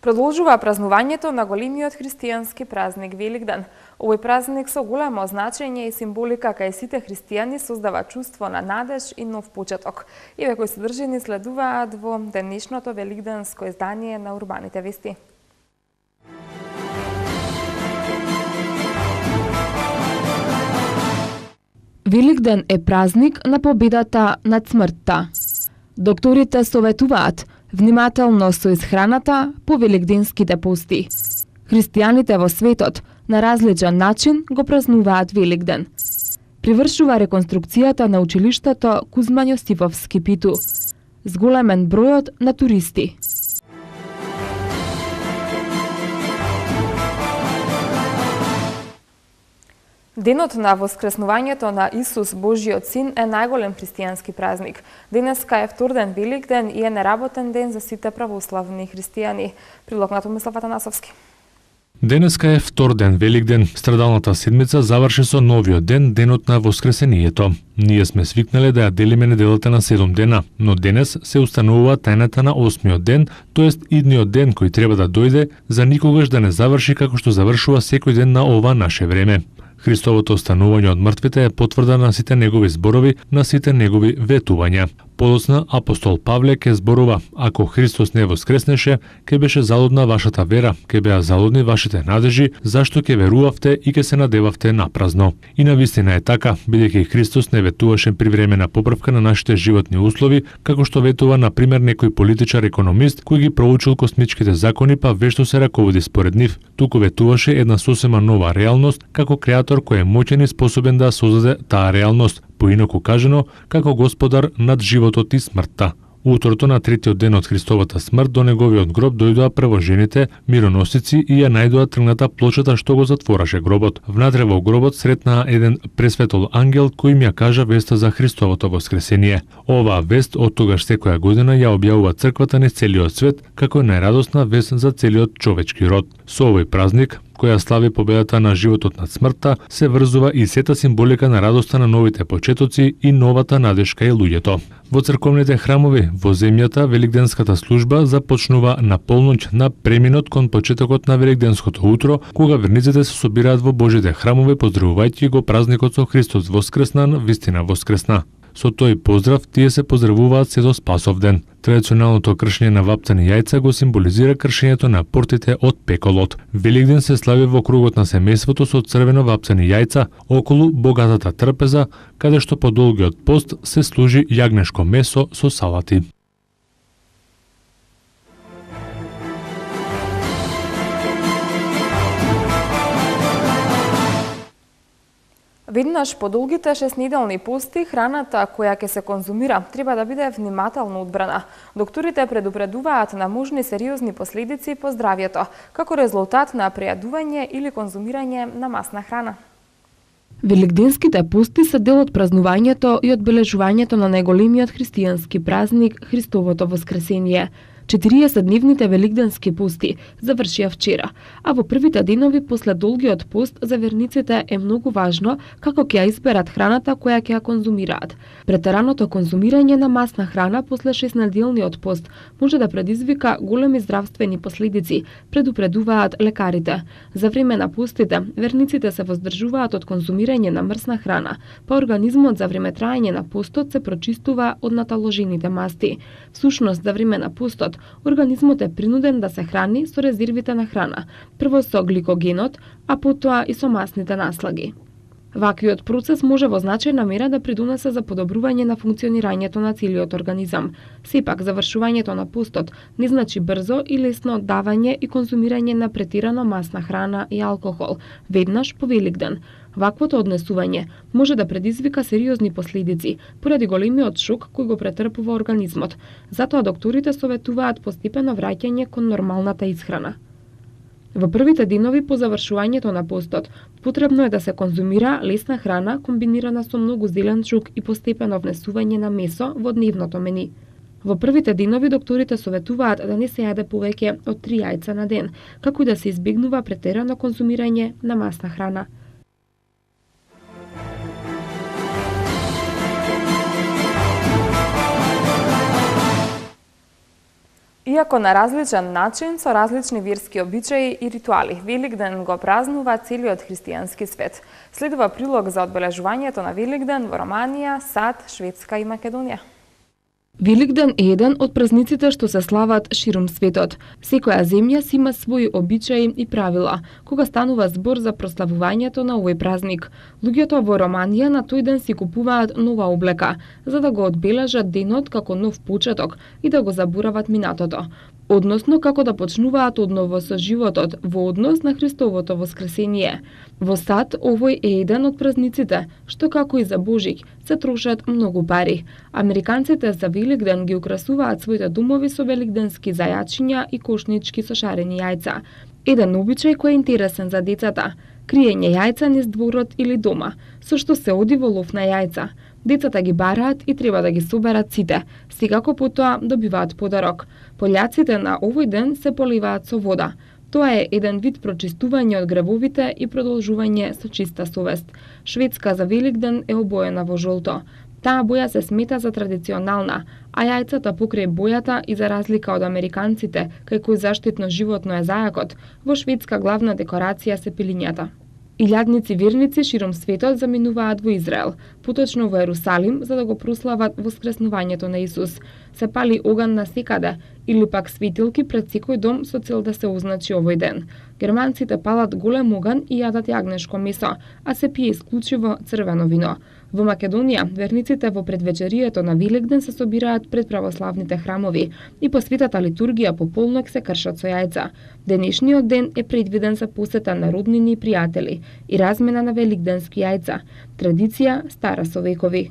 Продолжува празнувањето на големиот христијански празник Великден. Овој празник со големо значење и символика кај сите христијани создава чувство на надеж и нов почеток. И кои содржини следуваат во денешното великденско издание на Урбаните вести. Великден е празник на победата над смртта. Докторите советуваат внимателно со исхраната по великденските пости. Христијаните во светот на различен начин го празнуваат Великден. Привршува реконструкцијата на училиштето Кузма Јосифовски Питу. Зголемен бројот на туристи. Денот на воскреснувањето на Исус, Божиот Син, е најголем христијански празник. Денеска е вторден Великден и е неработен ден за сите православни христијани. Прилог на Томислав Атанасовски. Денеска е вторден Великден. Страдалната седмица заврши со новиот ден, денот на Воскресението. Ние сме свикнале да ја делиме неделата на 7 дена, но денес се установува тајната на 8-миот ден, тоест идниот ден кој треба да дојде, за никогаш да не заврши како што завршува секој ден на ова наше време. Христовото останување од мртвите е потврда на сите негови зборови, на сите негови ветувања. Подоцна апостол Павле ке зборува: ако Христос не воскреснеше, ке беше залудна вашата вера, ке беа залудни вашите надежи, зашто ке верувавте и ке се надевавте напразно. И навистина е така, бидејќи Христос не ветуваше при времена поправка на нашите животни услови, како што ветува на пример некој политичар економист кој ги проучил космичките закони па вешто се раководи според нив. Туку ветуваше една сосема нова реалност како креатор кој е моќен и способен да создаде таа реалност, поинаку кажано, како господар над животот и смртта. Утрото на третиот ден од Христовата смрт до неговиот гроб дојдоа прво жените, мироносици и ја најдоа тргната плочата што го затвораше гробот. Внатре во гробот сретнаа еден пресветол ангел кој им ја кажа веста за Христовото воскресение. Оваа вест од тогаш секоја година ја објавува црквата низ целиот свет како најрадосна вест за целиот човечки род. Со овој празник, која слави победата на животот над смртта, се врзува и сета символика на радоста на новите почетоци и новата надежка и луѓето. Во црковните храмови во земјата великденската служба започнува на полноќ на преминот кон почетокот на великденското утро, кога верниците се собираат во Божите храмови поздравувајќи го празникот со Христос воскреснан, вистина воскресна. Со тој поздрав тие се поздравуваат се до Спасов ден. Традиционалното кршење на вапцани јајца го символизира кршењето на портите од пеколот. Великден се слави во кругот на семејството со црвено вапцани јајца околу богатата трпеза, каде што по долгиот пост се служи јагнешко месо со салати. Веднаш по долгите 6-неделни пости, храната која ќе се конзумира треба да биде внимателно одбрана. Докторите предупредуваат на можни сериозни последици по здравјето, како резултат на прејадување или конзумирање на масна храна. Великденските пости се дел од празнувањето и одбележувањето на најголемиот христијански празник Христовото воскресение. 40-дневните великденски пости завршија вчера, а во првите денови после долгиот пост за верниците е многу важно како ќе ја изберат храната која ќе ја конзумираат. Претераното конзумирање на масна храна после 6-неделниот пост може да предизвика големи здравствени последици, предупредуваат лекарите. За време на постите, верниците се воздржуваат од конзумирање на мрсна храна, па организмот за време траење на постот се прочистува од наталожените масти. Всушност, за време на постот, организмот е принуден да се храни со резервите на храна, прво со гликогенот, а потоа и со масните наслаги. Ваквиот процес може во значајна мера да придонесе за подобрување на функционирањето на целиот организам. Сепак, завршувањето на постот не значи брзо и лесно оддавање и конзумирање на претирано масна храна и алкохол, веднаш по Великден. Ваквото однесување може да предизвика сериозни последици поради големиот шок кој го претрпува организмот. Затоа докторите советуваат постепено враќање кон нормалната исхрана. Во првите денови по завршувањето на постот, потребно е да се конзумира лесна храна комбинирана со многу зеленчук и постепено внесување на месо во дневното мени. Во првите денови докторите советуваат да не се јаде повеќе од 3 јајца на ден, како и да се избегнува претерано конзумирање на масна храна. Иако на различен начин, со различни верски обичаи и ритуали, Великден го празнува целиот христијански свет. Следува прилог за одбележувањето на Великден во Романија, САД, Шведска и Македонија. Великден е еден од празниците што се слават ширум светот. Секоја земја си има своји обичаи и правила, кога станува збор за прославувањето на овој празник. Луѓето во Романија на тој ден си купуваат нова облека, за да го одбележат денот како нов почеток и да го заборават минатото. Односно како да почнуваат одново со животот во однос на Христовото воскресение. Во САД овој е еден од празниците што како и за Божик се трошат многу пари. Американците за Великден ги украсуваат своите домови со великденски зајачиња и кошнички со шарени јајца. Еден обичај кој е интересен за децата – криење јајца низ дворот или дома, со што се оди во лов на јајца. Децата ги бараат и треба да ги соберат сите, секако потоа добиваат подарок. Пољаците на овој ден се поливаат со вода. Тоа е еден вид прочистување од гревовите и продолжување со чиста совест. Шведска за Великден е обоена во жолто. Таа боја се смета за традиционална, а јајцата покрај бојата и за разлика од американците, кај кој заштитно животно е зајакот, во Шведска главна декорација се пилињата. Илјадници верници широм светот заминуваат во Израел, поточно во Ерусалим, за да го прослават воскреснувањето на Исус. Се пали оган на секаде, или пак светилки пред секој дом со цел да се означи овој ден. Германците палат голем оган и јадат јагнешко месо, а се пие исклучиво црвено вино. Во Македонија, верниците во предвечерието на Великден се собираат пред православните храмови и по светата литургија по полнок се кршат со јајца. Денешниот ден е предвиден за посета на роднини и пријатели и размена на великденски јајца, традиција стара со векови.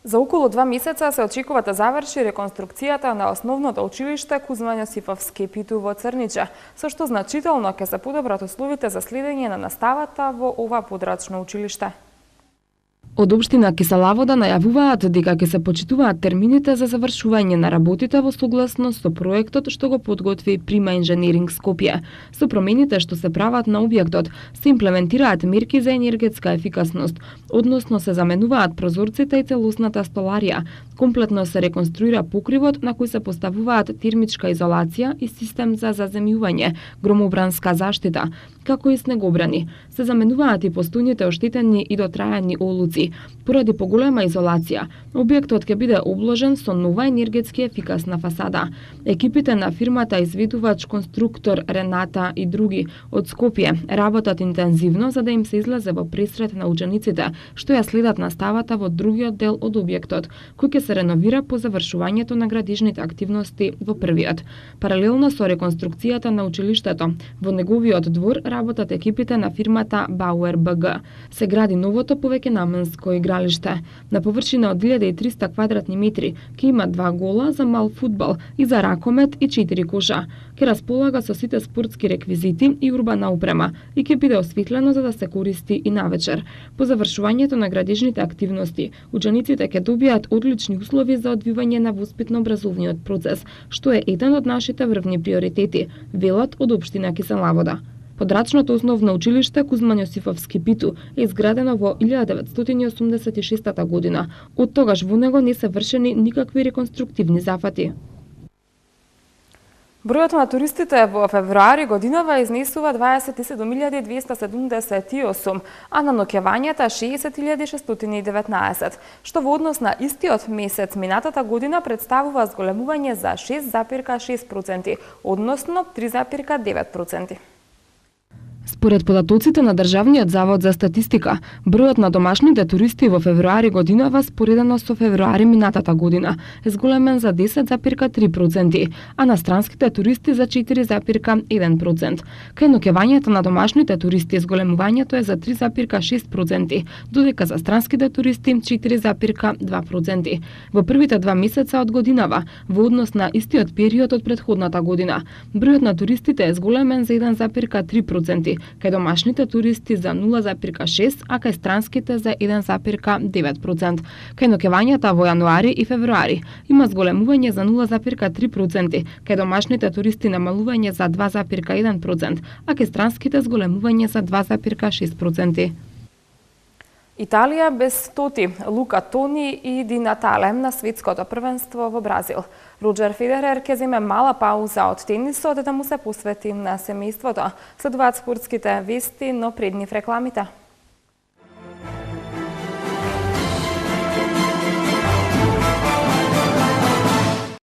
За околу 2 месеца се очекува да заврши реконструкцијата на основното училиште Кузман Јосифовски Питу во Црниче, со што значително ќе се подобрат условите за следење на наставата во ова подрачно училиште. Од општина Киселавода најавуваат дека ќе се почитуваат термините за завршување на работите во согласност со проектот што го подготви Прима Инженеринг Скопје. Со промените што се прават на објектот се имплементираат мерки за енергетска ефикасност, односно се заменуваат прозорците и целосната столарија. Комплетно се реконструира покривот на кој се поставуваат термичка изолација и систем за заземјување, громобранска заштита, како и снегобрани. Се заменуваат и постојните оштетени и дотрајани олуци. Поради поголема изолација, објектот ќе биде обложен со нова енергетски ефикасна фасада. Екипите на фирмата изведувач конструктор Рената и други од Скопје работат интензивно за да им се излезе во пресрет на учениците што ја следат наставата во другиот дел од објектот, кој ќе се реновира по завршувањето на градижните активности во првиот. Паралелно со реконструкцијата на училиштето, во неговиот двор работат екипите на фирмата Bauer BG. Се гради новото повеќенаменско игралиште. На површина од 1300 квадратни метри ќе има 2 гола за мал фудбал и за ракомет и 4 коша. Ќе располага со сите спортски реквизити и урбана опрема и ќе биде осветлено за да се користи и навечер. По завршувањето на градижните активности, учениците ќе добијат одлични услови за одвивање на воспитно-образовниот процес, што е еден од нашите врвни приоритети, велат од општина Киселавода. Подрачното основно училиште Кузман Јосифовски Питу е изградено во 1986 година. Од тогаш во него не се вршени никакви реконструктивни зафати. Бројот на туристите во февруари годинава изнесува 27.278, а на ноќевањата 60.619, што во однос на истиот месец минатата година представува зголемување за 6,6%, односно 3,9%. Според податоците на Државниот завод за статистика, бројот на домашните туристи во февруари годинава споредено со февруари минатата година е зголемен за 10,3%, а на странските туристи за 4,1%. Кај ноќевањето на домашните туристи зголемувањето е за 3,6%, додека за странските туристи 4,2%. Во првите 2 месеца од годинава, во однос на истиот период од претходната година, бројот на туристите е зголемен за 1,3%, кај домашните туристи за 0,6%, а кај странските за 1,9%. Кај ноќевањата во јануари и февруари има зголемување за 0,3%, кај домашните туристи намалување за 2,1%, а кај странските зголемување за 2,6%. Италија без Тоти, Лука Тони и Ди Натале на светското првенство во Бразил. Роджер Федерер ќе земе мала пауза од тенисот да му се посвети на семејството. Следуваат спортските вести, но пред нив рекламите.